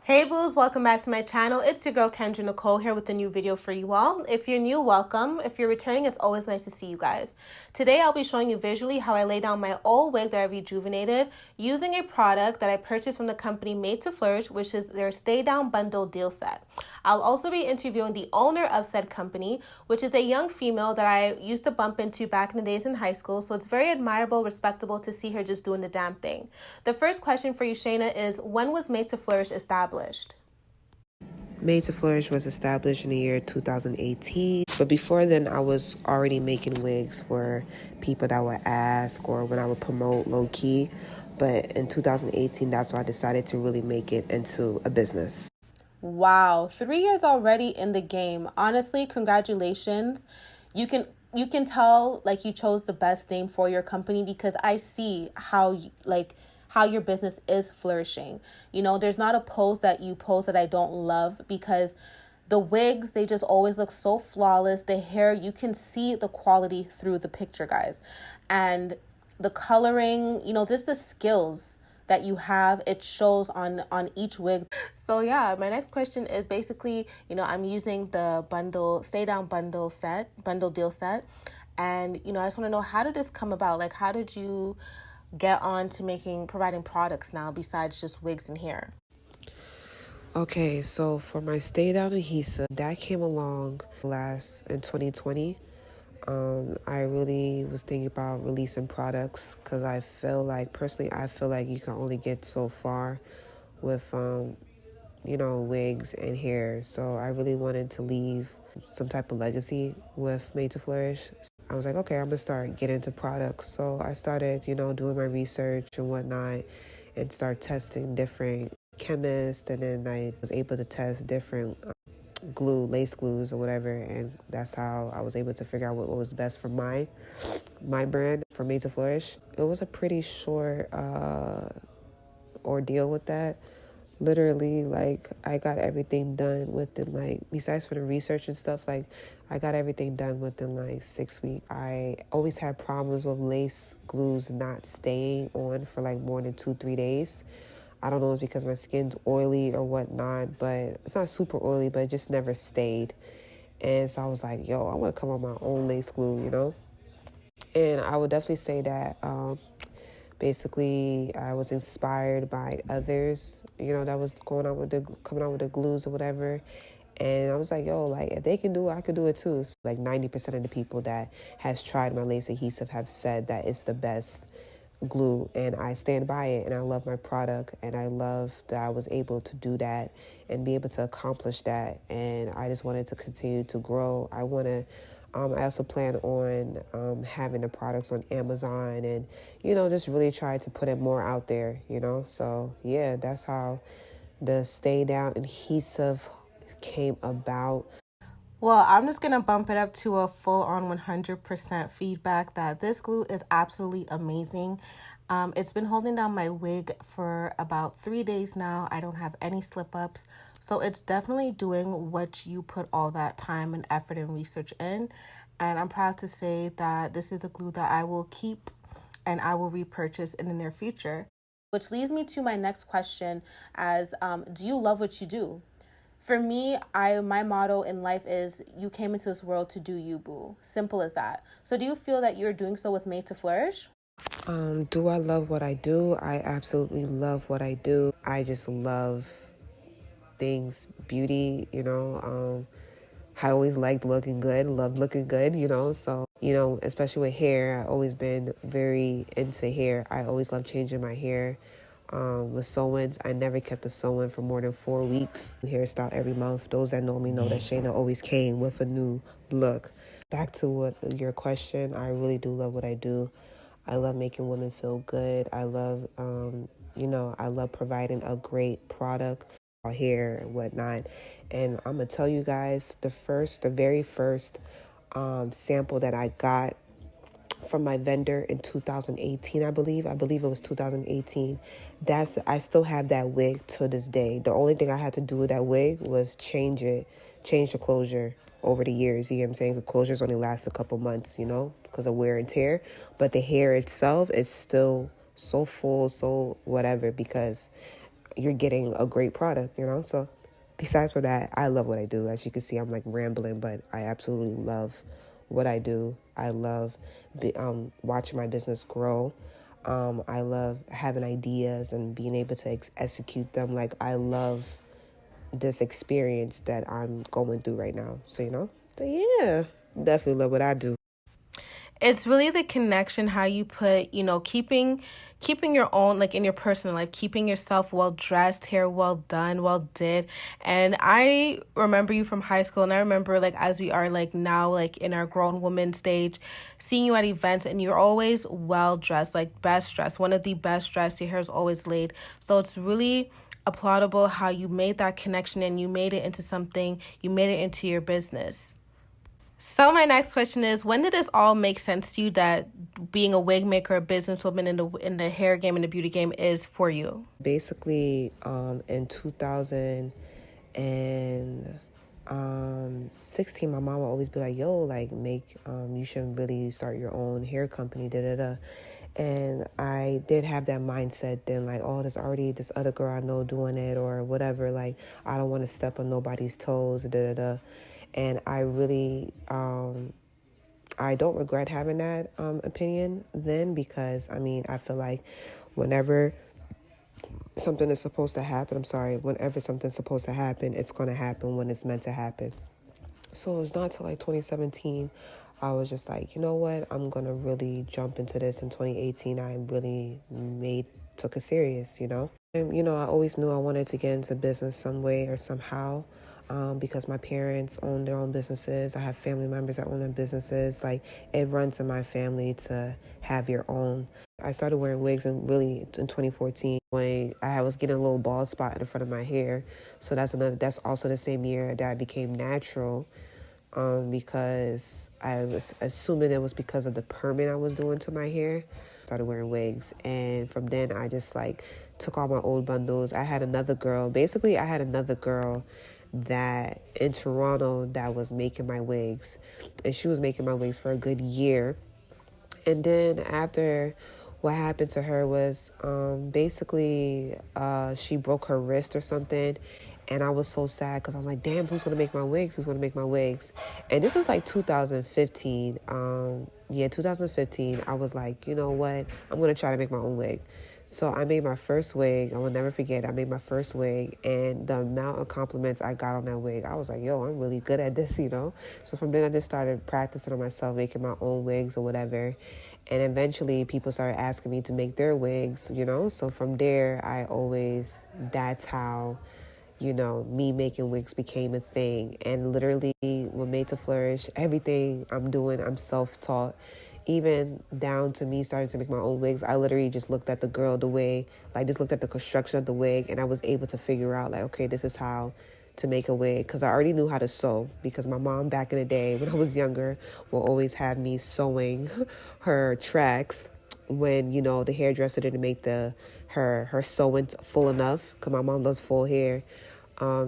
Hey boos, welcome back to my channel. It's your girl Kendra Nicole here with a new video for you all. If you're new, welcome. If you're returning, it's always nice to see you guys. Today I'll be showing you visually how I lay down my old wig that I rejuvenated using a product that I purchased from the company Made To Flourish, which is their Stay Down Bundle Deal Set. I'll also be interviewing the owner of said company, which is a young female that I used to bump into back in the days in high school, so it's very admirable, respectable to see her just doing the damn thing. The first question for you, Shaina, is when was Made To Flourish established? Made to Flourish was established in the year 2018. But before then, I was already making wigs for people that would ask or when I would promote low-key. But in 2018, that's when I decided to really make it into a business. Wow, 3 years already in the game. Honestly, congratulations. You can tell like you chose the best name for your company because I see how your business is flourishing. You know, there's not a post that you post that I don't love because the wigs, they just always look so flawless. The hair, you can see the quality through the picture, guys. And the coloring, you know, just the skills that you have, it shows on each wig. So yeah, my next question is basically, you know, I'm using the Stay Down Bundle Deal Set. And, you know, I just want to know, how did this come about? Like, how did you get on to providing products now besides just wigs and hair? Okay, so for my Stay Down Adhesive, that came along in 2020. I really was thinking about releasing products because I feel like you can only get so far with, wigs and hair. So I really wanted to leave some type of legacy with Made to Flourish. I was like, okay, I'm gonna start getting into products. So I started, doing my research and whatnot and start testing different chemists. And then I was able to test different lace glues or whatever, and that's how I was able to figure out what was best for my brand for Made to Flourish. It was a pretty short ordeal with that. Literally, like, I got everything done within, like, besides for the research and stuff, like, I got everything done within, like, 6 weeks. I always had problems with lace glues not staying on for, like, more than 2-3 days. I don't know if it's because my skin's oily or whatnot, but it's not super oily, but it just never stayed. And so I was like, yo, I want to come up with my own lace glue, And I would definitely say that basically I was inspired by others, that was coming out with the glues or whatever. And I was like, yo, like, if they can do it, I could do it too. So, like, 90% of the people that has tried my lace adhesive have said that it's the best glue, and I stand by it, and I love my product, and I love that I was able to do that and be able to accomplish that. And I just wanted to continue to grow. I also plan on having the products on Amazon and, just really try to put it more out there, So, yeah, that's how the Stay Down Adhesive came about. Well, I'm just going to bump it up to a full-on 100% feedback that this glue is absolutely amazing. It's been holding down my wig for about 3 days now. I don't have any slip-ups. So it's definitely doing what you put all that time and effort and research in. And I'm proud to say that this is a glue that I will keep and I will repurchase in the near future. Which leads me to my next question as, do you love what you do? For me, my motto in life is you came into this world to do you, boo. Simple as that. So do you feel that you're doing so with Made to Flourish? Do I love what I do? I absolutely love what I do. I just love things, beauty, I always liked looking good, loved looking good, So, especially with hair, I've always been very into hair. I always loved changing my hair. With sew-ins, I never kept a sew-in for more than 4 weeks. Hairstyle every month. Those that know me know that Shaina always came with a new look. Back to your question, I really do love what I do. I love making women feel good. I love, I love providing a great product, hair and whatnot. And I'm gonna tell you guys, the very first sample that I got from my vendor in 2018, I believe it was 2018. I still have that wig to this day. The only thing I had to do with that wig was change the closure over the years. You know what I'm saying? The closures only last a couple months, because of wear and tear. But the hair itself is still so full, so whatever, because you're getting a great product, you know? So besides for that, I love what I do. As you can see, I'm like rambling, but I absolutely love what I do. I love watching my business grow. I love having ideas and being able to execute them. Like, I love this experience that I'm going through right now. So, so yeah, definitely love what I do. It's really the connection, how you put, keeping your own, like in your personal life, keeping yourself well dressed, hair well done, well did. And I remember you from high school, and I remember like as we are like now, like in our grown woman stage, seeing you at events, and you're always well dressed, like best dressed, one of the best dressed. Your hair's always laid. So it's really applaudable how you made that connection and you made it into something, you made it into your business. So my next question is, when did this all make sense to you that being a wig maker, a businesswoman in the hair game and the beauty game is for you? Basically, in 2016, my mom would always be like, "Yo, like you should really start your own hair company, da da da." And I did have that mindset then, like, oh, there's already this other girl I know doing it or whatever. Like, I don't want to step on nobody's toes, da da da. And I really, I don't regret having that opinion then, because, I feel like whenever something is supposed to happen, whenever something's supposed to happen, it's going to happen when it's meant to happen. So it's not till like 2017, I was just like, you know what, I'm going to really jump into this. In 2018, I really took it serious, And, I always knew I wanted to get into business some way or somehow. Because my parents own their own businesses. I have family members that own their businesses. Like, it runs in my family to have your own. I started wearing wigs in 2014 when I was getting a little bald spot in the front of my hair. So that's also the same year that I became natural, because I was assuming it was because of the perming I was doing to my hair. I started wearing wigs, and from then I just like took all my old bundles. I had another girl that in Toronto that was making my wigs, and she was making my wigs for a good year. And then after, what happened to her was basically she broke her wrist or something, and I was so sad because I'm like, damn, who's gonna make my wigs? And this was like 2015. 2015. I was like, you know what, I'm gonna try to make my own wig. So I made my first wig. I will never forget. I made my first wig, and the amount of compliments I got on that wig, I was like, yo, I'm really good at this, So from then I just started practicing on myself, making my own wigs or whatever. And eventually people started asking me to make their wigs, So from there, that's how, me making wigs became a thing. And literally, with Made To Flourish, everything I'm doing, I'm self-taught. Even down to me starting to make my own wigs, I literally just looked at the construction of the wig, and I was able to figure out, like, okay, this is how to make a wig, because I already knew how to sew, because my mom back in the day when I was younger will always have me sewing her tracks when, the hairdresser didn't make her sewing full enough, because my mom does full hair.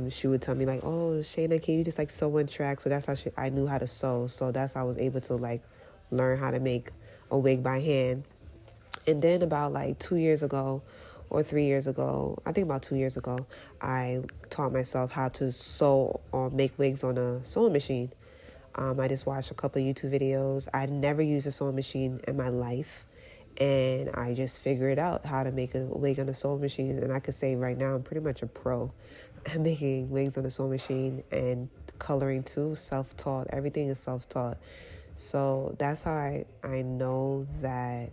She would tell me like, oh, Shaina, can you just like sew in tracks? So that's how I knew how to sew. So that's how I was able to like learn how to make a wig by hand. And then about like 2 years ago or 3 years ago, I think about 2 years ago, I taught myself how to sew or make wigs on a sewing machine. I just watched a couple of YouTube videos. I'd never used a sewing machine in my life, and I just figured out how to make a wig on a sewing machine. And I could say right now I'm pretty much a pro at making wigs on a sewing machine, and coloring too, self-taught. Everything is self-taught. So that's how I know that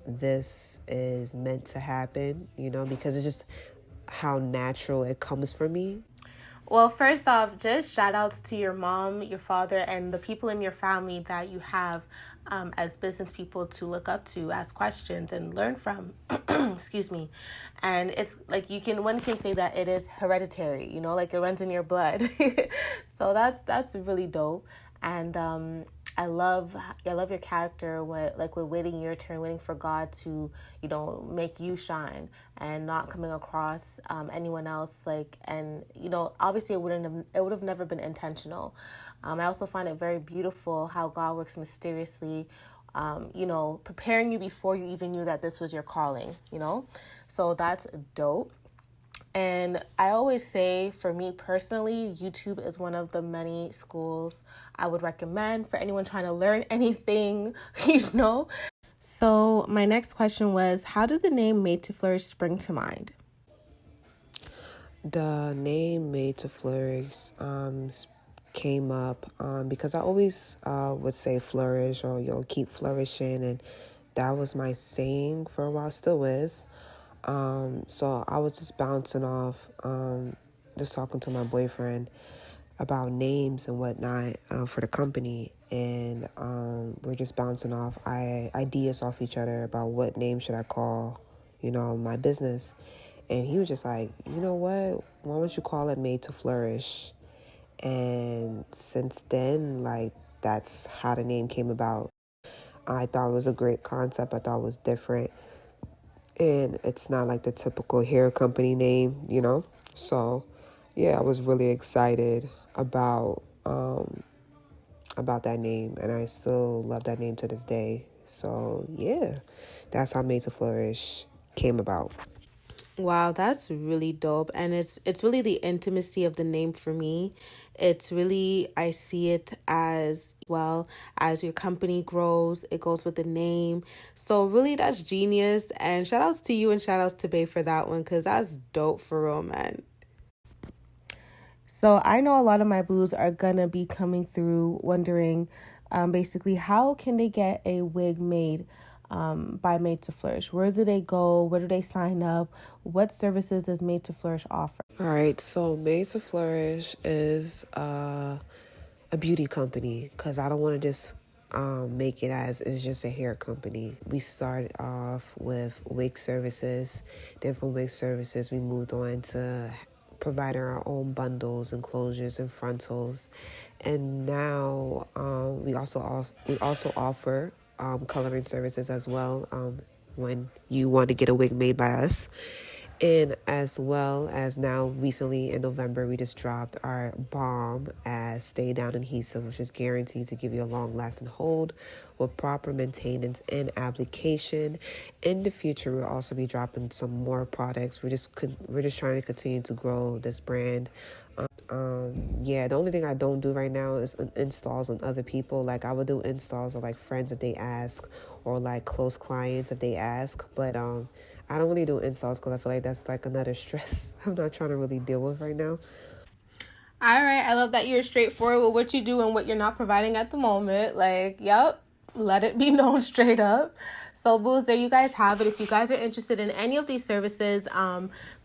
this is meant to happen, because it's just how natural it comes for me. Well, first off, just shout outs to your mom, your father, and the people in your family that you have as business people to look up to, ask questions, and learn from. Excuse me. And it's like one can say that it is hereditary, like it runs in your blood. So that's really dope. And I love your character with waiting your turn, waiting for God to, make you shine, and not coming across anyone else and obviously it would have never been intentional. I also find it very beautiful how God works mysteriously, preparing you before you even knew that this was your calling, so that's dope. And I always say, for me personally, YouTube is one of the many schools I would recommend for anyone trying to learn anything, you know. So my next question was, how did the name Made to Flourish spring to mind? The name Made to Flourish came up because I always would say flourish or keep flourishing, and that was my saying for a while, still is. So I was just bouncing off, just talking to my boyfriend about names and whatnot for the company, and we're just bouncing off ideas off each other about what name should I call, my business. And he was just like, you know what? Why don't you call it Made to Flourish? And since then, like, that's how the name came about. I thought it was a great concept. I thought it was different. And it's not like the typical hair company name, So, yeah, I was really excited about that name, and I still love that name to this day. So, yeah, that's how Made to Flourish came about. Wow, that's really dope. And it's really the intimacy of the name for me. It's really, I see it as well as your company grows, it goes with the name. So really that's genius. And shout outs to you and shout outs to Bay for that one, because that's dope for real, man. So I know a lot of my boos are gonna be coming through wondering basically how can they get a wig made by Made to Flourish? Where do they go? Where do they sign up? What services does Made to Flourish offer? All right, so Made to Flourish is a beauty company, because I don't want to just make it as it's just a hair company. We started off with wig services. Then from wig services, we moved on to providing our own bundles, enclosures, and frontals. And now we also offer coloring services as well, when you want to get a wig made by us. And as well as now, recently in November, we just dropped our balm as Stay Down Adhesive, which is guaranteed to give you a long-lasting hold with proper maintenance and application. In the future, we'll also be dropping some more products. We're just trying to continue to grow this brand. Yeah, the only thing I don't do right now is installs on other people. Like, I would do installs of like friends if they ask, or like close clients if they ask. But I don't really do installs because I feel like that's like another stress I'm not trying to really deal with right now. All right, I love that you're straightforward with what you do and what you're not providing at the moment. Like, yep, let it be known straight up. So, boos, there you guys have it. If you guys are interested in any of these services,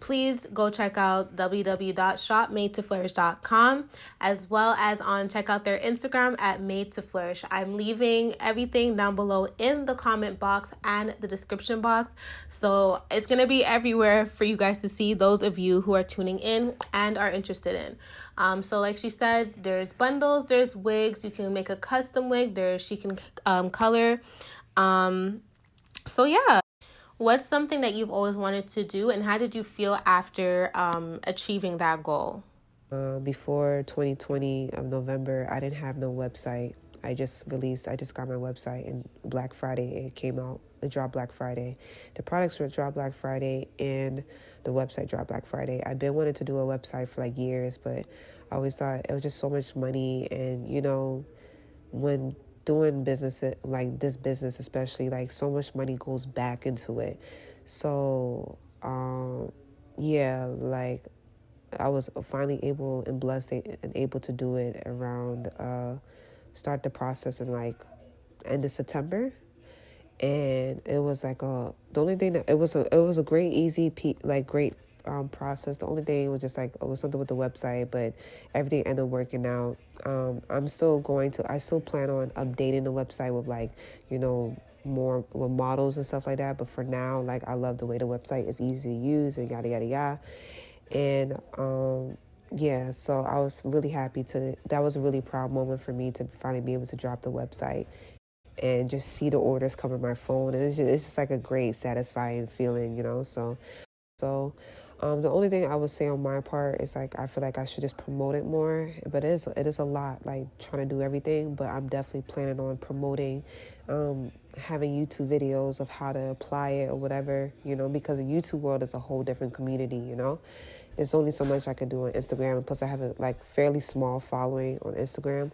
please go check out www.shopmadetoflourish.com, as well as check out their Instagram at Made to Flourish. I'm leaving everything down below in the comment box and the description box. So it's going to be everywhere for you guys to see, those of you who are tuning in and are interested in. So like she said, there's bundles, there's wigs. You can make a custom wig. She can color. So yeah, what's something that you've always wanted to do, and how did you feel after achieving that goal? Before 2020 of November, I didn't have no website. I just got my website, and Black Friday, it dropped Black Friday. The products were dropped Black Friday, and the website dropped Black Friday. I've been wanting to do a website for like years, but I always thought it was just so much money. And, when doing business, like this business especially, like so much money goes back into it. So, yeah, like I was finally able and blessed and able to do it around, start the process in like end of September. And it was like the only thing that it was a great, easy, great process. The only thing was just like, it was something with the website, but everything ended up working out. I still plan on updating the website with like, more with models and stuff like that. But for now, like, I love the way the website is easy to use and yada, yada, yada. And, yeah, so I was really happy that was a really proud moment for me to finally be able to drop the website and just see the orders come on my phone. And it's just like a great, satisfying feeling, So, the only thing I would say on my part is like, I feel like I should just promote it more, but it is a lot, like trying to do everything. But I'm definitely planning on promoting, having YouTube videos of how to apply it or whatever, because the YouTube world is a whole different community, there's only so much I can do on Instagram. And plus, I have a like fairly small following on Instagram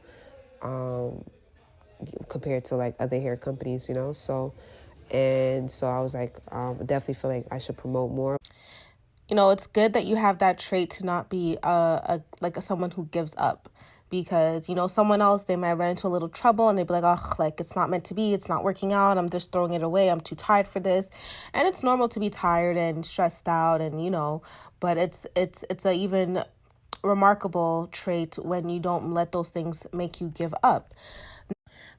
compared to like other hair companies, you know. So I was like, definitely feel like I should promote more. You know, it's good that you have that trait to not be someone who gives up, because, you know, someone else, they might run into a little trouble and they'd be like, oh, like, it's not meant to be, it's not working out, I'm just throwing it away, I'm too tired for this. And it's normal to be tired and stressed out, and, you know, but it's a even remarkable trait when you don't let those things make you give up.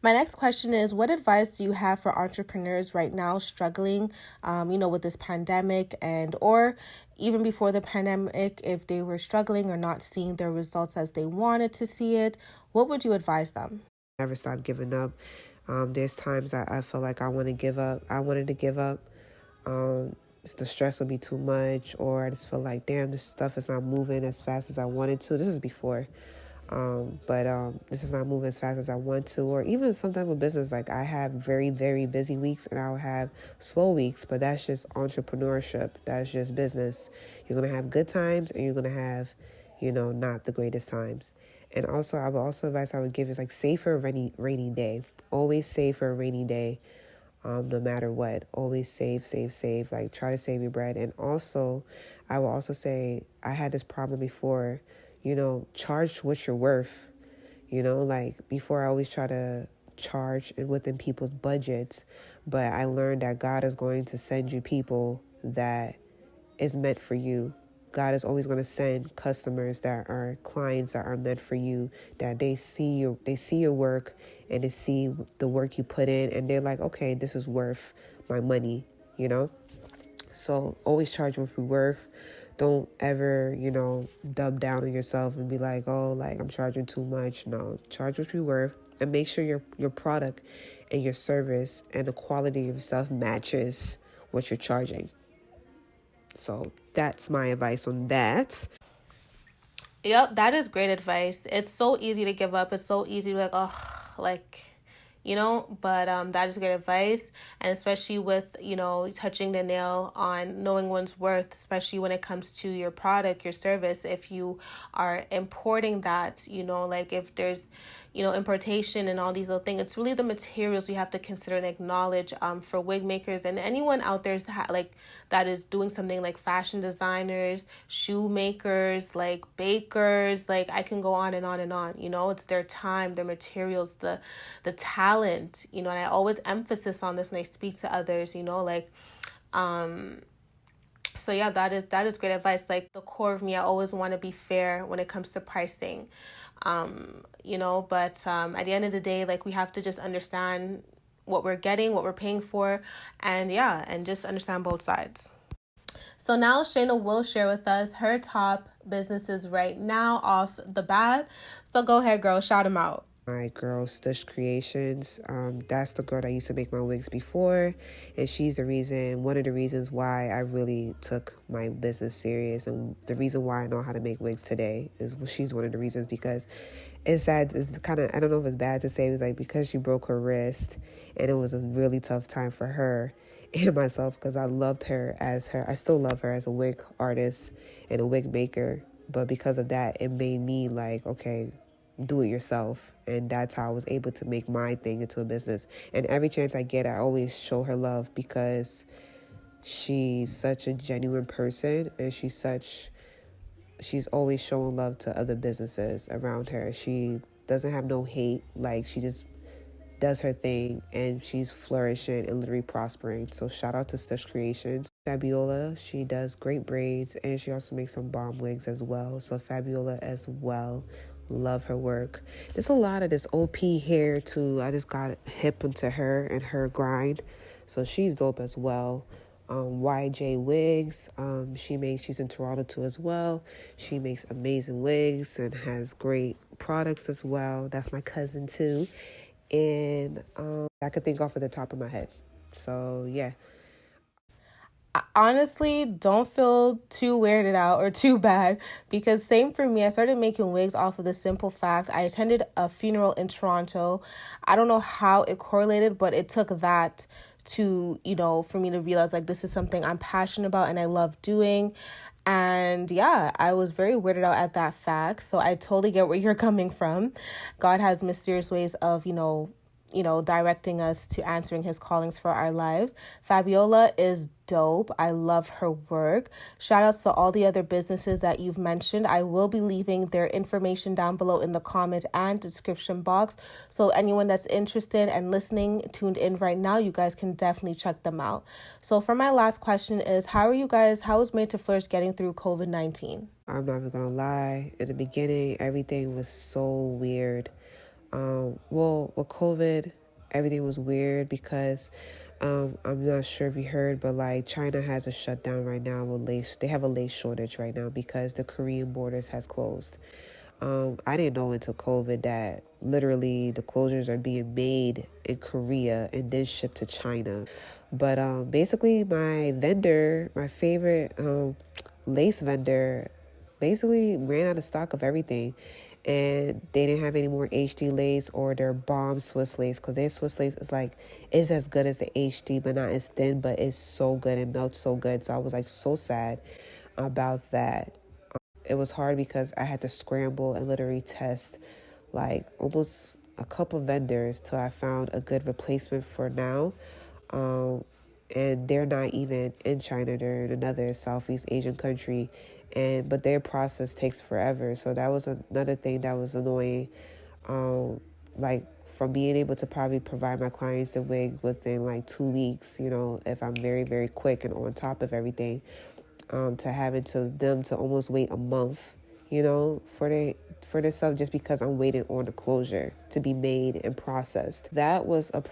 My next question is, what advice do you have for entrepreneurs right now struggling, with this pandemic, and or even before the pandemic, if they were struggling or not seeing their results as they wanted to see it? What would you advise them? Never stop giving up. There's times I feel like I want to give up. I wanted to give up. The stress would be too much, or I just feel like, damn, this stuff is not moving as fast as I wanted to. This is before. But this is not moving as fast as I want to, or even sometimes with business, like I have very, very busy weeks and I'll have slow weeks, but that's just entrepreneurship. That's just business. You're going to have good times and you're going to have, not the greatest times. And also, advice I would give is like save for a rainy day. Always save for a rainy day. No matter what, always save, like try to save your bread. And also, I will also say, I had this problem before, charge what you're worth. Like before I always try to charge within people's budgets, but I learned that God is going to send you people that is meant for you. God is always going to send customers that are clients that are meant for you, that they see your work and they see the work you put in and they're like, okay, this is worth my money, So always charge what you're worth. Don't ever, dub down on yourself and be like, oh, like I'm charging too much. No, charge what you're worth and make sure your product and your service and the quality of your stuff matches what you're charging. So that's my advice on that. Yep, that is great advice. It's so easy to give up. It's so easy to be like, oh, like, but that is great advice. And especially with, touching the nail on knowing one's worth, especially when it comes to your product, your service, if you are importing that, like if there's, importation and all these little things, it's really the materials we have to consider and acknowledge for wig makers and anyone out there that is doing something, like fashion designers, shoemakers, like bakers, like I can go on and on and on. It's their time, their materials, the talent, and I always emphasis on this when I speak to others, so yeah, that is great advice. Like the core of me, I always want to be fair when it comes to pricing. But at the end of the day, like we have to just understand what we're getting, what we're paying for, and just understand both sides. So now Shaina will share with us her top businesses right now off the bat. So go ahead, girl, shout them out. My girl Stush Creations, that's the girl that used to make my wigs before, and she's one of the reasons why I really took my business serious, and the reason why I know how to make wigs today is she's one of the reasons. Because it's sad, it's kind of, I don't know if it's bad to say, it was like because she broke her wrist and it was a really tough time for her and myself, because I still love her as a wig artist and a wig maker, but because of that, it made me like, okay, do it yourself. And that's how I was able to make my thing into a business. And every chance I get, I always show her love, because she's such a genuine person, and she's always showing love to other businesses around her. She doesn't have no hate. Like, she just does her thing, and she's flourishing and literally prospering. So shout out to Stush Creations. Fabiola, she does great braids, and she also makes some bomb wigs as well. So Fabiola as well, love her work. There's a lot of this OP hair too. I just got hip into her and her grind, so she's dope as well. YJ Wigs, she's in Toronto too as well. She makes amazing wigs and has great products as well. That's my cousin too. And I could think off of the top of my head. So yeah. Honestly, don't feel too weirded out or too bad, because same for me. I started making wigs off of the simple fact I attended a funeral in Toronto. I don't know how it correlated, but it took that to, for me to realize like this is something I'm passionate about and I love doing. And yeah, I was very weirded out at that fact. So I totally get where you're coming from. God has mysterious ways of, directing us to answering his callings for our lives. Fabiola is dope. I love her work. Shout outs to all the other businesses that you've mentioned. I will be leaving their information down below in the comment and description box. So anyone that's interested and listening, tuned in right now, you guys can definitely check them out. So for my last question is, how is Made to Flourish getting through COVID-19? I'm not even gonna lie. In the beginning, everything was so weird. Well, with COVID, everything was weird because I'm not sure if you heard, but like China has a shutdown right now with lace. They have a lace shortage right now because the Korean borders has closed. I didn't know until COVID that literally the closures are being made in Korea and then shipped to China. But basically my vendor, my favorite lace vendor, basically ran out of stock of everything. And they didn't have any more HD lace or their bomb Swiss lace, because their Swiss lace is as good as the HD, but not as thin, but it's so good and melts so good. So I was like so sad about that. It was hard because I had to scramble and literally test like almost a couple vendors till I found a good replacement for now. And they're not even in China, they're in another Southeast Asian country, but their process takes forever. So that was another thing that was annoying. Like from being able to probably provide my clients the wig within like 2 weeks, if I'm very, very quick and on top of everything, to having them to almost wait a month, for their stuff, just because I'm waiting on the closure to be made and processed. That was a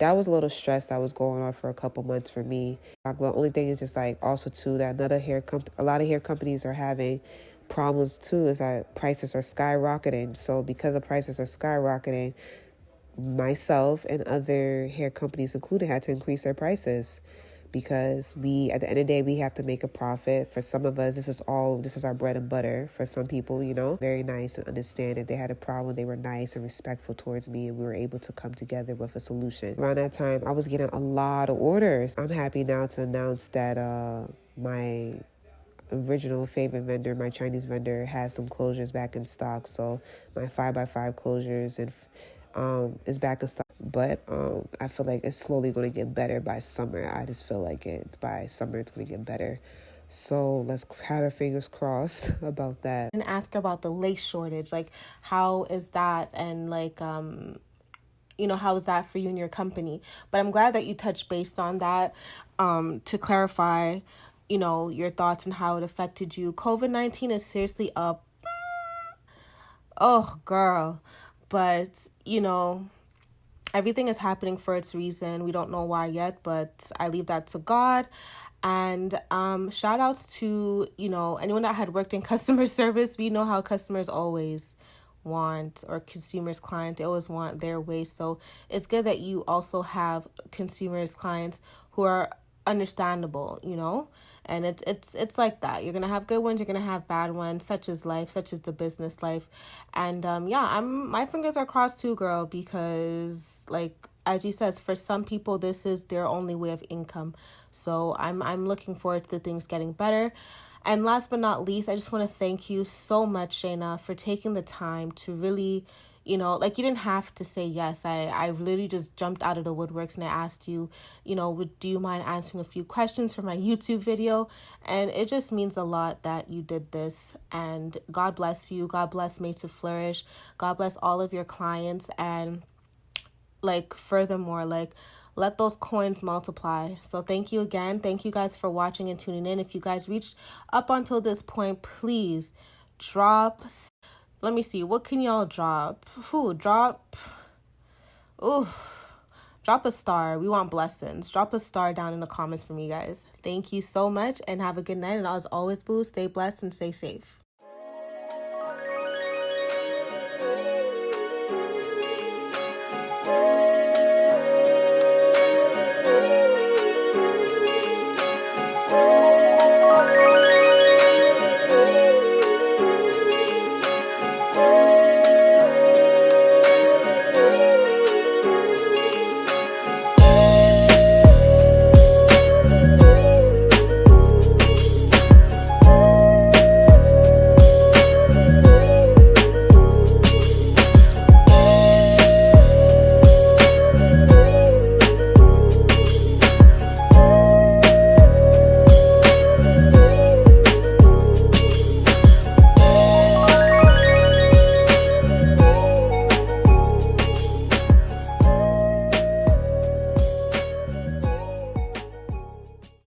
little stress that was going on for a couple months for me. But the only thing is just like also too that a lot of hair companies are having problems too, is that prices are skyrocketing. So because the prices are skyrocketing, myself and other hair companies included had to increase their prices, because at the end of the day, we have to make a profit. For some of us, this is our bread and butter. For some people, very nice and understand. If they had a problem, they were nice and respectful towards me, and we were able to come together with a solution. Around that time, I was getting a lot of orders. I'm happy now to announce that my original favorite vendor, my Chinese vendor, has some closures back in stock. So my 5x5 closures is back in stock. But I feel like it's slowly going to get better by summer. I just feel like by summer it's going to get better. So let's have our fingers crossed about that. And ask her about the lace shortage. Like, how is that? And like, how is that for you and your company? But I'm glad that you touched base on that to clarify, your thoughts and how it affected you. COVID-19 is seriously up. Oh, girl. But, everything is happening for its reason. We don't know why yet, but I leave that to God. And shout outs to, anyone that had worked in customer service. We know how customers always want, or consumers, clients, they always want their way. So it's good that you also have consumers, clients who are understandable, and it's like that. You're gonna have good ones, you're gonna have bad ones. Such is life, such is the business life. And my fingers are crossed too, girl, because like as you says, for some people this is their only way of income. So I'm looking forward to the things getting better. And last but not least, I just want to thank you so much, Shaina, for taking the time to really, you didn't have to say yes. I literally just jumped out of the woodworks and I asked you, do you mind answering a few questions for my YouTube video? And it just means a lot that you did this. And God bless you. God bless Made to Flourish. God bless all of your clients. And furthermore, let those coins multiply. So thank you again. Thank you guys for watching and tuning in. If you guys reached up until this point, please drop. Let me see. What can y'all drop? Drop a star. We want blessings. Drop a star down in the comments for me, guys. Thank you so much and have a good night. And as always, boo, stay blessed and stay safe.